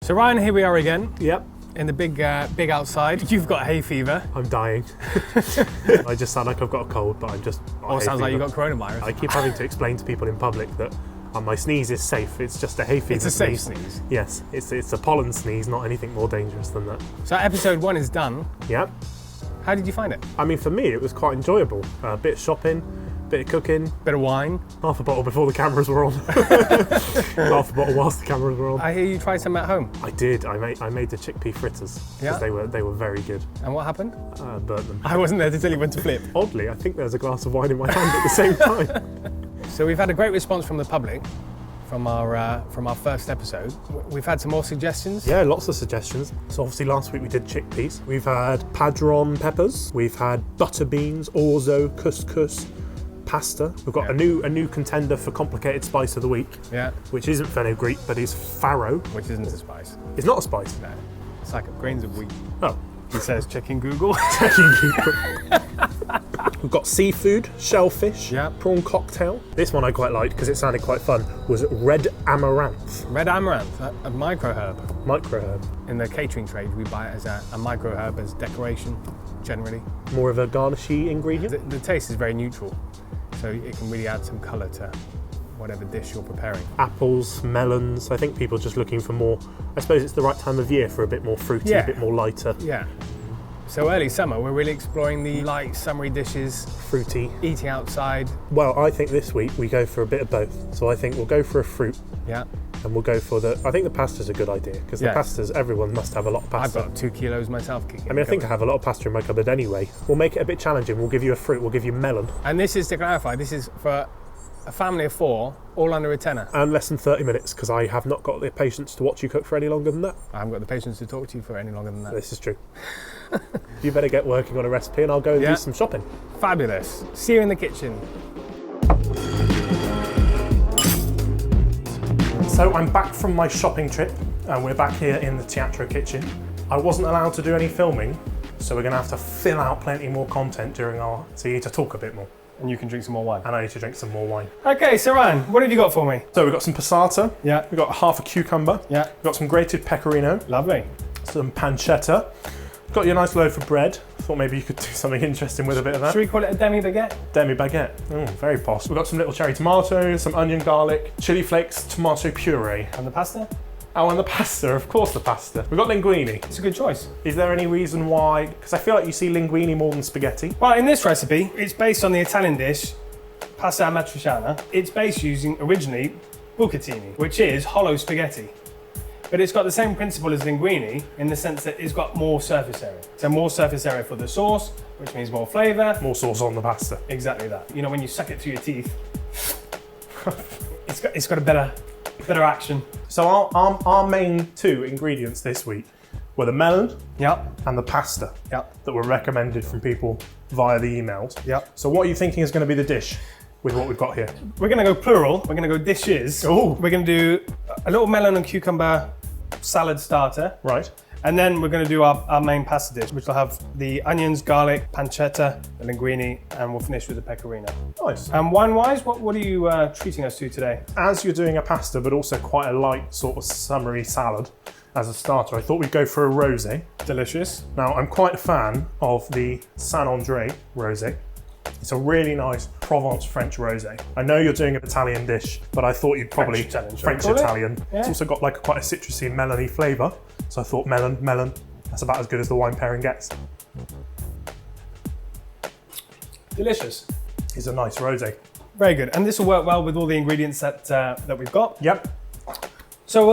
So Ryan, here we are again. Yep. In the big outside. You've got hay fever. I'm dying. I just sound like I've got a cold, but I'm just... Or sounds like you've got coronavirus. I keep having to explain to people in public that my sneeze is safe. It's just a hay fever. It's a safe sneeze. Yes, it's a pollen sneeze, not anything more dangerous than that. So episode 1 is done. Yep. How did you find it? I mean, for me, it was quite enjoyable. A bit of shopping, bit of cooking. Bit of wine. Half a bottle before the cameras were on. Half a bottle whilst the cameras were on. I hear you tried some at home. I did. I made the chickpea fritters because they were very good. And what happened? Burnt them. I wasn't there to tell you when to flip. Oddly, I think there was a glass of wine in my hand at the same time. So we've had a great response from the public from our first episode. We've had some more suggestions. Yeah, lots of suggestions. So obviously last week we did chickpeas. We've had padron peppers. We've had butter beans, orzo, couscous, pasta. We've got a new contender for complicated spice of the week. Yeah. Which isn't fenugreek, but is farro. Which isn't a spice. It's not a spice. No. It's like grains of wheat. Oh. He says checking Google. Checking Google. We've got seafood, shellfish, prawn cocktail. This one I quite liked because it sounded quite fun, was red amaranth. Red amaranth, a micro herb. Micro herb. In the catering trade, we buy it as a micro herb as decoration, generally. More of a garnishy ingredient? The taste is very neutral, so it can really add some colour to whatever dish you're preparing. Apples, melons, I think people are just looking for more, I suppose it's the right time of year for a bit more fruity, a bit more lighter. Yeah. So early summer, we're really exploring the light, summery dishes. Fruity. Eating outside. Well, I think this week we go for a bit of both. So I think we'll go for a fruit. Yeah. And we'll go for I think the pasta's a good idea, because the pastas, everyone must have a lot of pasta. I've got 2 kilos myself kicking. I mean, I think I have a lot of pasta in my cupboard anyway. We'll make it a bit challenging. We'll give you a fruit, we'll give you melon. And this is, to clarify, this is for a family of 4, all under a tenner. And less than 30 minutes, because I have not got the patience to watch you cook for any longer than that. I haven't got the patience to talk to you for any longer than that. This is true. You better get working on a recipe and I'll go and do some shopping. Fabulous. See you in the kitchen. So I'm back from my shopping trip and we're back here in the Teatro kitchen. I wasn't allowed to do any filming, so we're going to have to fill out plenty more content during so you need to talk a bit more. And you can drink some more wine. And I need to drink some more wine. Okay, so Ryan, what have you got for me? So we've got some passata. Yeah. We've got half a cucumber. Yeah. We've got some grated pecorino. Lovely. Some pancetta. Got your nice loaf of bread. Thought maybe you could do something interesting with a bit of that. Should we call it a demi baguette? Demi baguette. Very posh. We've got some little cherry tomatoes, some onion, garlic, chili flakes, tomato puree. And the pasta? Oh, and the pasta, of course the pasta. We've got linguini. It's a good choice. Is there any reason why? Because I feel like you see linguini more than spaghetti. Well, in this recipe, it's based on the Italian dish, pasta amatriciana. It's based using originally bucatini, which is hollow spaghetti. But it's got the same principle as linguini in the sense that it's got more surface area. So more surface area for the sauce, which means more flavour. More sauce on the pasta. Exactly that. You know, when you suck it through your teeth, it's got a better action. So our main 2 ingredients this week were the melon and the pasta that were recommended from people via the emails. So what are you thinking is going to be the dish with what we've got here? We're going to go plural. We're going to go dishes. Oh. We're going to do a little melon and cucumber salad starter. Right. And then we're going to do our main pasta dish, which will have the onions, garlic, pancetta, the linguini, and we'll finish with the pecorino. Nice. And wine-wise, what are you treating us to today? As you're doing a pasta, but also quite a light sort of summery salad as a starter, I thought we'd go for a rosé. Delicious. Now, I'm quite a fan of the Saint Andre rosé. It's a really nice Provence French rosé. I know you're doing an Italian dish, but I thought you'd probably French Italian. Yeah. It's also got like quite a citrusy, melony flavour. So I thought melon. That's about as good as the wine pairing gets. Delicious. It's a nice rosé. Very good. And this will work well with all the ingredients that we've got. Yep. So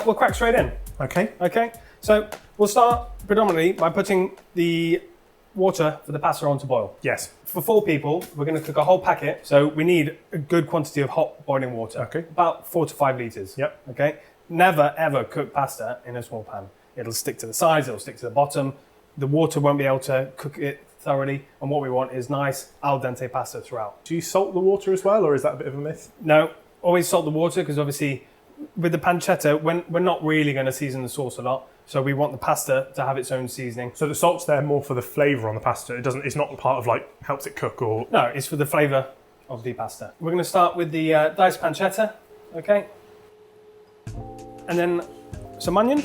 we'll crack straight in. Okay. Okay. So we'll start predominantly by putting the water for the pasta on to boil. Yes. For 4 people, we're going to cook a whole packet. So we need a good quantity of hot boiling water. Okay. About 4 to 5 litres. Yep. Okay. Never ever cook pasta in a small pan. It'll stick to the sides, it'll stick to the bottom. The water won't be able to cook it thoroughly. And what we want is nice al dente pasta throughout. Do you salt the water as well, or is that a bit of a myth? No, always salt the water, because obviously with the pancetta, we're not really going to season the sauce a lot. So we want the pasta to have its own seasoning. So the salt's there more for the flavour on the pasta. It's not part of like helps it cook or. No, it's for the flavour of the pasta. We're going to start with the diced pancetta, okay? And then some onion.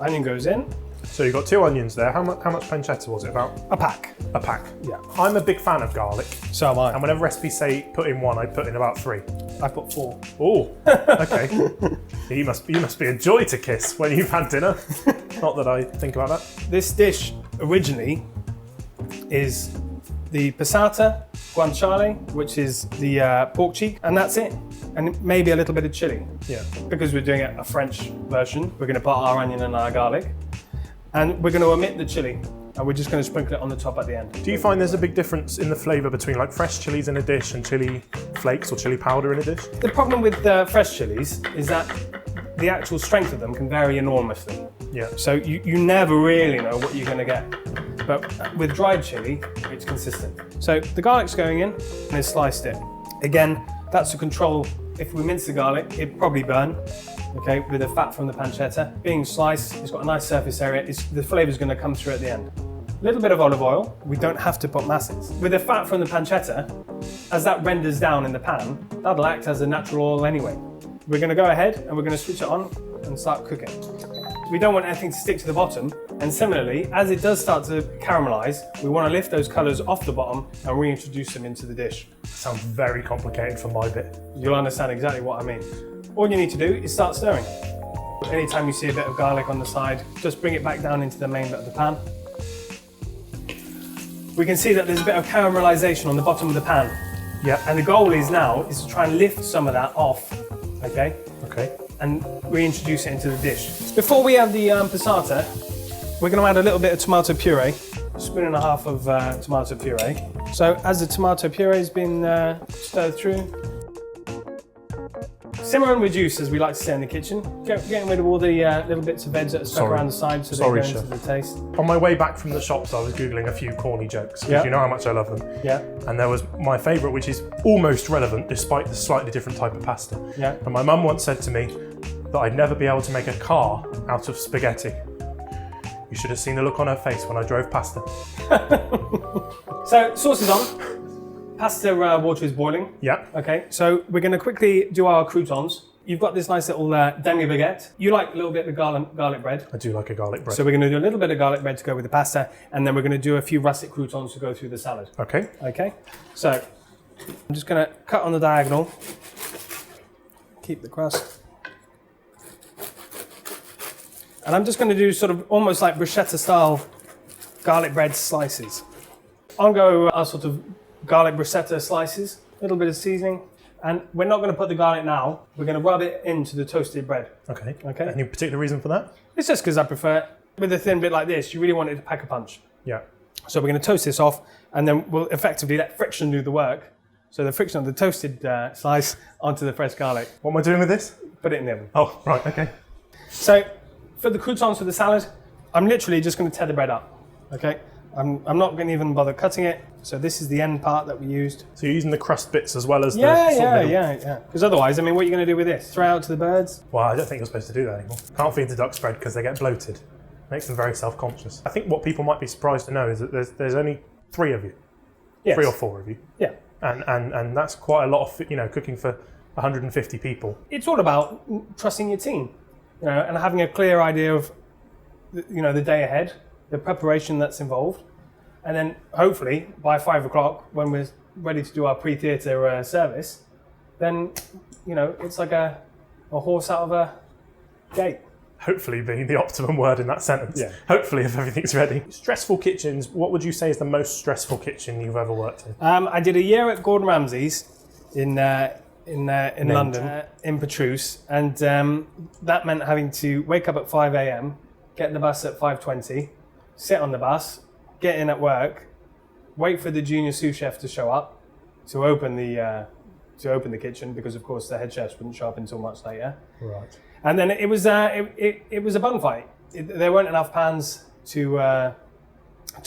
Onion goes in. So you've got 2 onions there. How much pancetta was it? About a pack. A pack. Yeah. I'm a big fan of garlic. So am I. And whenever recipes say put in 1, I put in about 3. I put 4. Oh, okay. you must be a joy to kiss when you've had dinner. Not that I think about that. This dish originally is the passata, guanciale, which is the pork cheek, and that's it. And maybe a little bit of chili. Yeah. Because we're doing a French version, we're going to put our onion and our garlic, and we're going to omit the chili, and we're just going to sprinkle it on the top at the end. Do you find there's a big difference in the flavour between like fresh chilies in a dish and chili flakes or chili powder in a dish? The problem with fresh chilies is that the actual strength of them can vary enormously. Yeah. So you never really know what you're going to get. But with dried chili, it's consistent. So the garlic's going in, and it's sliced it. Again, that's to control, if we mince the garlic, it'd probably burn, okay, with the fat from the pancetta. Being sliced, it's got a nice surface area, the flavour's going to come through at the end. A little bit of olive oil, we don't have to put masses. With the fat from the pancetta, as that renders down in the pan, that'll act as a natural oil anyway. We're going to go ahead and we're going to switch it on and start cooking. We don't want anything to stick to the bottom, and similarly, as it does start to caramelise, we want to lift those colours off the bottom and reintroduce them into the dish. Sounds very complicated for my bit. You'll understand exactly what I mean. All you need to do is start stirring. Anytime you see a bit of garlic on the side, just bring it back down into the main bit of the pan. We can see that there's a bit of caramelisation on the bottom of the pan. Yeah. And the goal is to try and lift some of that off, okay? Okay. And reintroduce it into the dish. Before we add the passata, we're going to add a little bit of tomato puree, a spoon and a half of tomato puree. So as the tomato puree has been stirred through, simmer and reduce, as we like to say in the kitchen, getting rid of all the little bits of veg that are stuck around the side so they go into the taste. On my way back from the shops, I was Googling a few corny jokes, because Yeah. you know how much I love them. Yeah. And there was my favourite, which is almost relevant despite the slightly different type of pasta. Yeah. And my mum once said to me that I'd never be able to make a car out of spaghetti. You should have seen the look on her face when I drove past her. So sauce is on. Pasta water is boiling. Yeah. Okay, so we're going to quickly do our croutons. You've got this nice little demi baguette. You like a little bit of garlic bread. I do like a garlic bread. So we're going to do a little bit of garlic bread to go with the pasta, and then we're going to do a few russet croutons to go through the salad. Okay. Okay, so I'm just going to cut on the diagonal. Keep the crust. And I'm just going to do sort of almost like bruschetta style garlic bread slices. I'll go our sort of garlic bruschetta slices, a little bit of seasoning, and we're not going to put the garlic now. We're going to rub it into the toasted bread. Okay. Okay. Any particular reason for that? It's just because I prefer it. With a thin bit like this, you really want it to pack a punch. Yeah. So we're going to toast this off, and then we'll effectively let friction do the work. So the friction of the toasted slice onto the fresh garlic. What am I doing with this? Put it in the oven. Oh, right, okay. So for the croutons for the salad, I'm literally just going to tear the bread up. Okay. I'm not going to even bother cutting it. So this is the end part that we used. So you're using the crust bits as well as the Yeah. Because otherwise, I mean, what are you going to do with this? Throw it out to the birds? Well, I don't think you're supposed to do that anymore. Can't feed the ducks bread because they get bloated. Makes them very self-conscious. I think what people might be surprised to know is that there's only 3 of you. Yes. 3 or 4 of you. Yeah. And that's quite a lot of, cooking for 150 people. It's all about trusting your team, and having a clear idea of, the day ahead, the preparation that's involved, and then hopefully by 5 o'clock when we're ready to do our pre-theatre service, then it's like a horse out of a gate. Hopefully being the optimum word in that sentence. Yeah. Hopefully if everything's ready. Stressful kitchens, what would you say is the most stressful kitchen you've ever worked in? I did a year at Gordon Ramsay's in London, in Petrus, and that meant having to wake up at 5 a.m, get the bus at 5:20, sit on the bus, get in at work, wait for the junior sous chef to show up to open the kitchen, because of course the head chefs wouldn't show up until much later. Right. And then it was a bun fight. There weren't enough pans to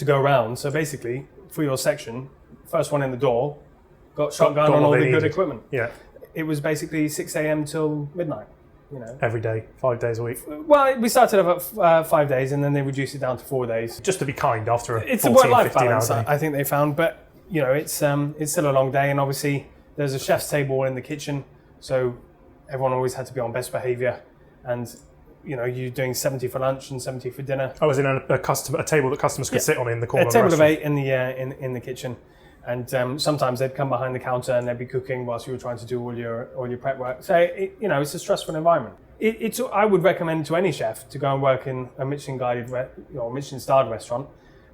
go around. So basically, for your section, first one in the door got shotgun on all the good equipment. Yeah. It was basically 6 a.m. till midnight. Every day, 5 days a week. Well, we started off at 5 days, and then they reduced it down to 4 days. Just to be kind after It's 14, a work-life 15 balance, hour day. I think they found. But it's still a long day, and obviously there's a chef's table in the kitchen, so everyone always had to be on best behaviour. And you're doing 70 for lunch and 70 for dinner. Oh, as in a table that customers could sit on in the corner a of the table of restaurant. 8 in the kitchen. And sometimes they'd come behind the counter and they'd be cooking whilst you were trying to do all your prep work. So, it's a stressful environment. I would recommend to any chef to go and work in a Michelin-guided or Michelin-starred restaurant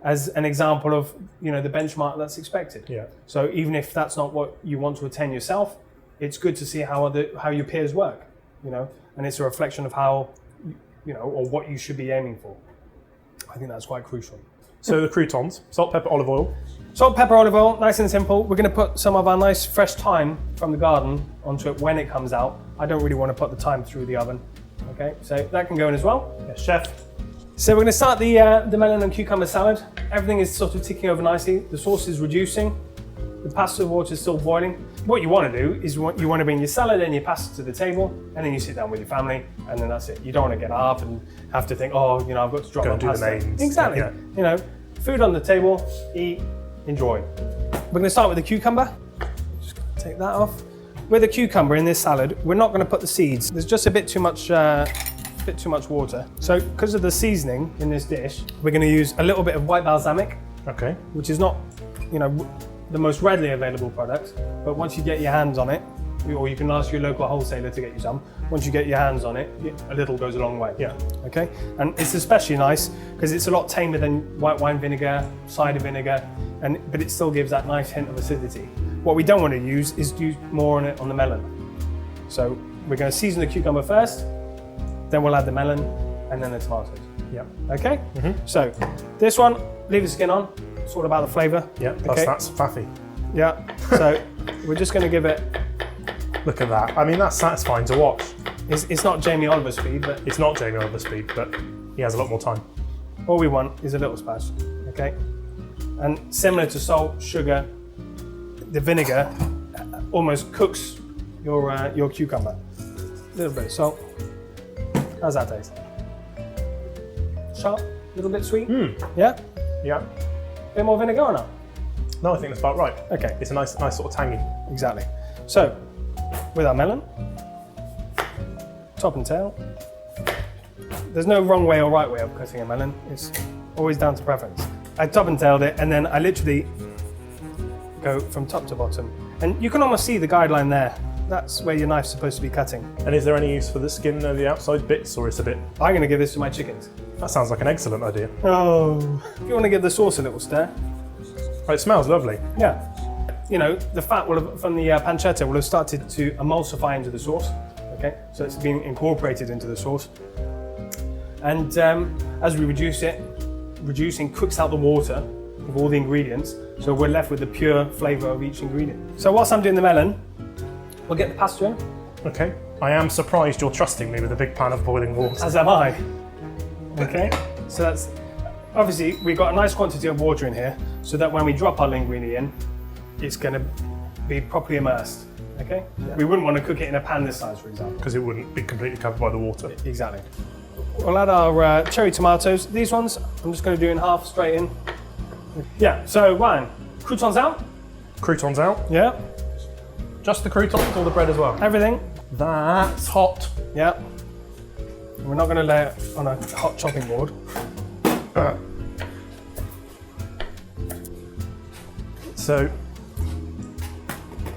as an example of, the benchmark that's expected. Yeah. So even if that's not what you want to attain yourself, it's good to see how your peers work, and it's a reflection of how, or what you should be aiming for. I think that's quite crucial. So the croutons, salt, pepper, olive oil. Salt, pepper, olive oil, nice and simple. We're going to put some of our nice fresh thyme from the garden onto it when it comes out. I don't really want to put the thyme through the oven. Okay, so that can go in as well. Yes, chef. So we're going to start the melon and cucumber salad. Everything is sort of ticking over nicely. The sauce is reducing. The pasta water is still boiling. What you want to do is you want to bring your salad and your pasta to the table, and then you sit down with your family, and then that's it. You don't want to get up and have to think, I've got to drop my pasta. Go and do the mains. Exactly. Yeah. Food on the table, eat, enjoy. We're going to start with the cucumber. Just going to take that off. With the cucumber in this salad, we're not going to put the seeds. There's just a bit too much water. So because of the seasoning in this dish, we're going to use a little bit of white balsamic. Okay. Which is not, the most readily available product, but once you get your hands on it, or you can ask your local wholesaler to get you some. Once you get your hands on it, a little goes a long way. Yeah. Okay. And it's especially nice because it's a lot tamer than white wine vinegar, cider vinegar, but it still gives that nice hint of acidity. What we don't want to use is more on it on the melon. So we're going to season the cucumber first, then we'll add the melon, and then the tomatoes. Yeah. Okay. Mm-hmm. So this one, leave the skin on. It's all about the flavour. Yeah. That's faffy. Yeah. So we're just going to give it. Look at that. I mean, that's satisfying to watch. It's not Jamie Oliver speed, but it's not Jamie Oliver speed, but he has a lot more time. All we want is a little splash, okay? And similar to salt, sugar, the vinegar almost cooks your cucumber. A little bit of salt. How's that taste? Sharp, a little bit sweet. Yeah. Yeah. Bit more vinegar or not? No, I think that's about right. Okay. It's a nice sort of tangy. Exactly. So, with our melon, top and tail. There's no wrong way or right way of cutting a melon. It's always down to preference. I top and tailed it, and then I literally go from top to bottom. And you can almost see the guideline there. That's where your knife's supposed to be cutting. And is there any use for the skin of the outside bits, or is it a bit? I'm going to give this to my chickens. That sounds like an excellent idea. Oh, if you want to give the sauce a little stir. Oh, it smells lovely. Yeah. The fat from the pancetta will have started to emulsify into the sauce. Okay, so it's been incorporated into the sauce. And as we reduce it, reducing cooks out the water of all the ingredients, so we're left with the pure flavour of each ingredient. So whilst I'm doing the melon, we'll get the pasta in. Okay. I am surprised you're trusting me with a big pan of boiling water. As am I. Okay, so that's obviously we've got a nice quantity of water in here, so that when we drop our linguine in, it's going to be properly immersed. Okay, we wouldn't want to cook it in a pan this size, for example, because it wouldn't be completely covered by the water. Exactly. We'll add our cherry tomatoes. These ones, I'm just going to do in half straight in. Yeah. So Ryan, croutons out. Croutons out. Yeah. Just the croutons or the bread as well? Everything. That's hot. Yeah. We're not going to lay it on a hot chopping board. So,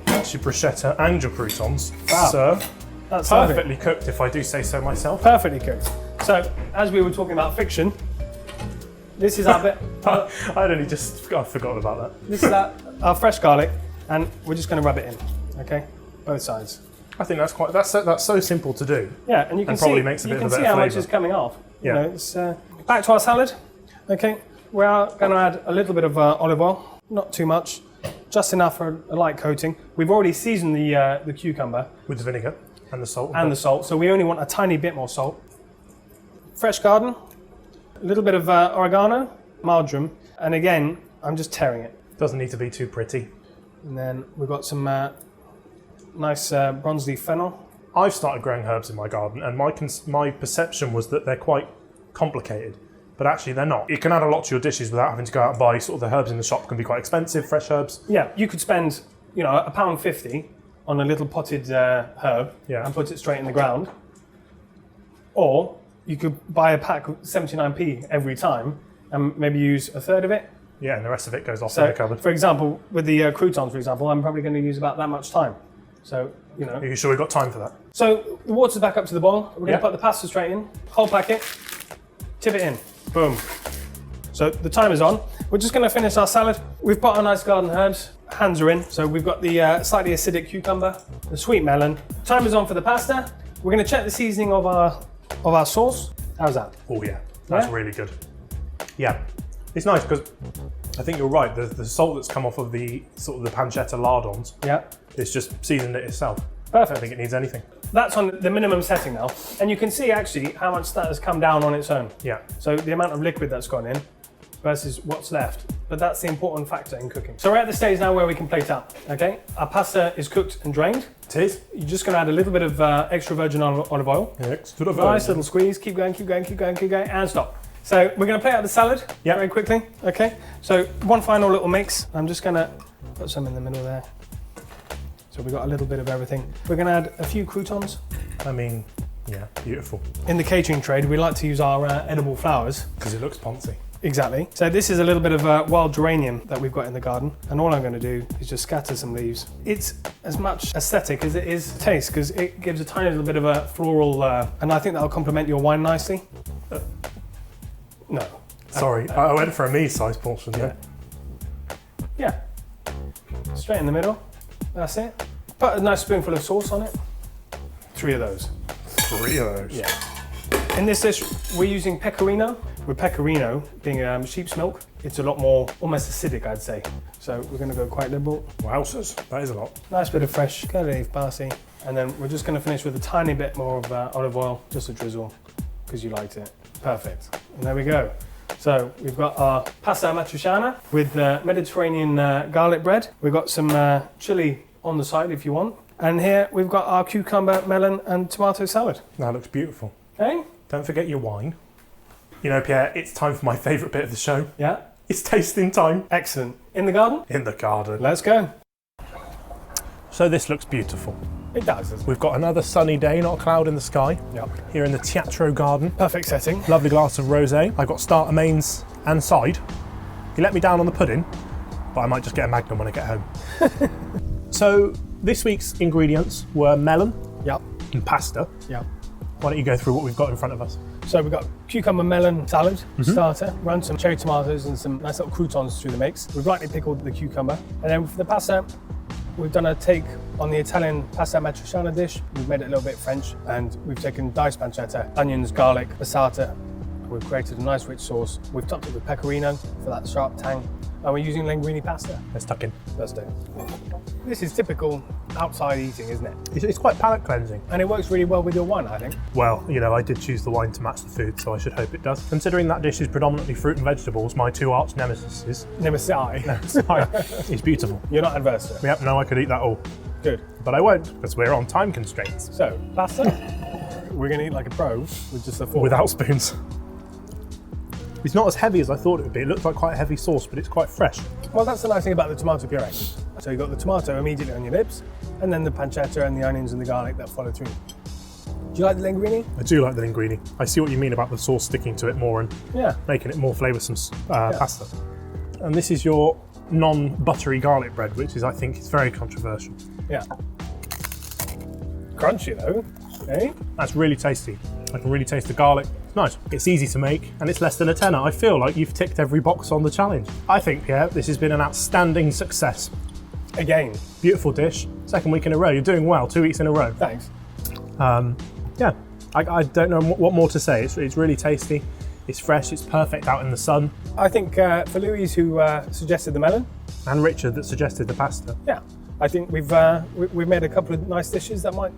that's your bruschetta and your croutons. Wow. Served. That's perfectly cooked, if I do say so myself. Perfectly cooked. So, as we were talking about fiction, this is our bit. I've forgotten about that. This is our fresh garlic, and we're just going to rub it in. Okay, both sides. I think that's so simple to do. Yeah, and you can probably makes a bit of a better see how much flavour. is coming off. Yeah. It's back to our salad. Okay, we are going to add a little bit of olive oil, not too much, just enough for a light coating. We've already seasoned the cucumber with the vinegar and the salt. And the salt, so we only want a tiny bit more salt. Fresh garden, a little bit of oregano, marjoram, and again, I'm just tearing it. Doesn't need to be too pretty. And then we've got some nice bronze leaf fennel. I've started growing herbs in my garden, and my perception was that they're quite complicated, but actually they're not. You can add a lot to your dishes without having to go out and buy sort of the herbs in the shop. Can be quite expensive, fresh herbs. Yeah, you could spend £1.50 on a little potted herb and put it straight in the ground, or you could buy a pack of 79p every time and maybe use a third of it. Yeah, and the rest of it goes off in the cupboard. For example, with the croutons, for example, I'm probably going to use about that much time. So, you know. Are you sure we've got time for that? So the water's back up to the boil. We're going to put the pasta straight in, whole packet, tip it in, boom. So the timer's on. We're just going to finish our salad. We've got our nice garden herbs. Hands are in. So we've got the slightly acidic cucumber, the sweet melon. Timer's on for the pasta. We're going to check the seasoning of our sauce. How's that? Oh yeah, that's really good. Yeah, it's nice because I think you're right. The salt that's come off of the sort of the pancetta lardons. Yeah. It's just seasoned it itself. Perfect. I don't think it needs anything. That's on the minimum setting now, and you can see actually how much that has come down on its own. Yeah. So the amount of liquid that's gone in versus what's left. But that's the important factor in cooking. So we're at the stage now where we can plate up, okay? Our pasta is cooked and drained. It is. You're just gonna add a little bit of extra virgin olive oil. Extra virgin. Nice little squeeze, keep going, and stop. So we're gonna plate out the salad very quickly, okay? So one final little mix. I'm just gonna put some in the middle there. So we've got a little bit of everything. We're gonna add a few croutons. I mean, yeah, beautiful. In the catering trade, we like to use our edible flowers. Because it looks poncy. Exactly. So this is a little bit of wild geranium that we've got in the garden, and all I'm going to do is just scatter some leaves. It's as much aesthetic as it is taste, because it gives a tiny little bit of a floral, and I think that'll complement your wine nicely. No. Sorry, I went for a me-sized portion there. Yeah. Straight in the middle. That's it. Put a nice spoonful of sauce on it. 3 of those. 3 of those? Yeah. In this dish, we're using Pecorino. With Pecorino being sheep's milk, it's a lot more almost acidic, I'd say. So we're going to go quite liberal. Wowzers, that is a lot. Nice bit of fresh Cantaloupe parsley, and then we're just going to finish with a tiny bit more of olive oil, just a drizzle, because you liked it. Perfect. And there we go. So we've got our pasta Amatriciana with Mediterranean garlic bread. We've got some chilli on the side if you want. And here we've got our cucumber, melon, and tomato salad. That looks beautiful. Okay. Don't forget your wine. You know, Pierre, it's time for my favourite bit of the show. Yeah? It's tasting time. Excellent. In the garden? In the garden. Let's go. So this looks beautiful. It does, doesn't it? We've got another sunny day, not a cloud in the sky. Yep. Here in the Teatro garden. Perfect setting. Lovely glass of rosé. I've got starter, mains and side. You let me down on the pudding, but I might just get a Magnum when I get home. So this week's ingredients were melon and pasta. Yep. Why don't you go through what we've got in front of us? So we've got cucumber melon salad starter, run some cherry tomatoes and some nice little croutons through the mix. We've lightly pickled the cucumber. And then for the pasta, we've done a take on the Italian pasta Amatriciana dish. We've made it a little bit French, and we've taken diced pancetta, onions, garlic, passata. We've created a nice rich sauce. We've topped it with pecorino for that sharp tang. And we're using linguini pasta. Let's tuck in. Let's do it. This is typical outside eating, isn't it? It's quite palate cleansing. And it works really well with your wine, I think. Well, you know, I did choose the wine to match the food, so I should hope it does. Considering that dish is predominantly fruit and vegetables, my 2 arch nemesis. It's beautiful. You're not adverse to it? Yep, no, I could eat that all. Good. But I won't, because we're on time constraints. So, pasta. We're going to eat like a pro with just a fork. Without spoons. It's not as heavy as I thought it would be. It looks like quite a heavy sauce, but it's quite fresh. Well, that's the nice thing about the tomato puree. So you've got the tomato immediately on your lips, and then the pancetta and the onions and the garlic that follow through. Do you like the linguini? I do like the linguini. I see what you mean about the sauce sticking to it more and making it more flavoursome pasta. And this is your non-buttery garlic bread, which is, I think, is very controversial. Yeah. Crunchy though, eh? That's really tasty. I can really taste the garlic. It's nice. It's easy to make, and it's less than a tenner. I feel like you've ticked every box on the challenge. I think, Pierre, this has been an outstanding success. Again. Beautiful dish. 2nd week in a row. You're doing well. 2 weeks in a row. Thanks. Yeah, I don't know what more to say. It's really tasty. It's fresh. It's perfect out in the sun. I think for Louise, who suggested the melon. And Richard, that suggested the pasta. Yeah. I think we've made a couple of nice dishes that might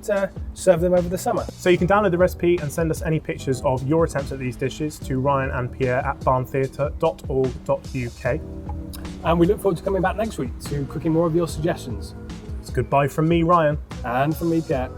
serve them over the summer. So you can download the recipe and send us any pictures of your attempts at these dishes to Ryan and Pierre at barntheatre.org.uk. And we look forward to coming back next week to cooking more of your suggestions. It's goodbye from me, Ryan. And from me, Pierre.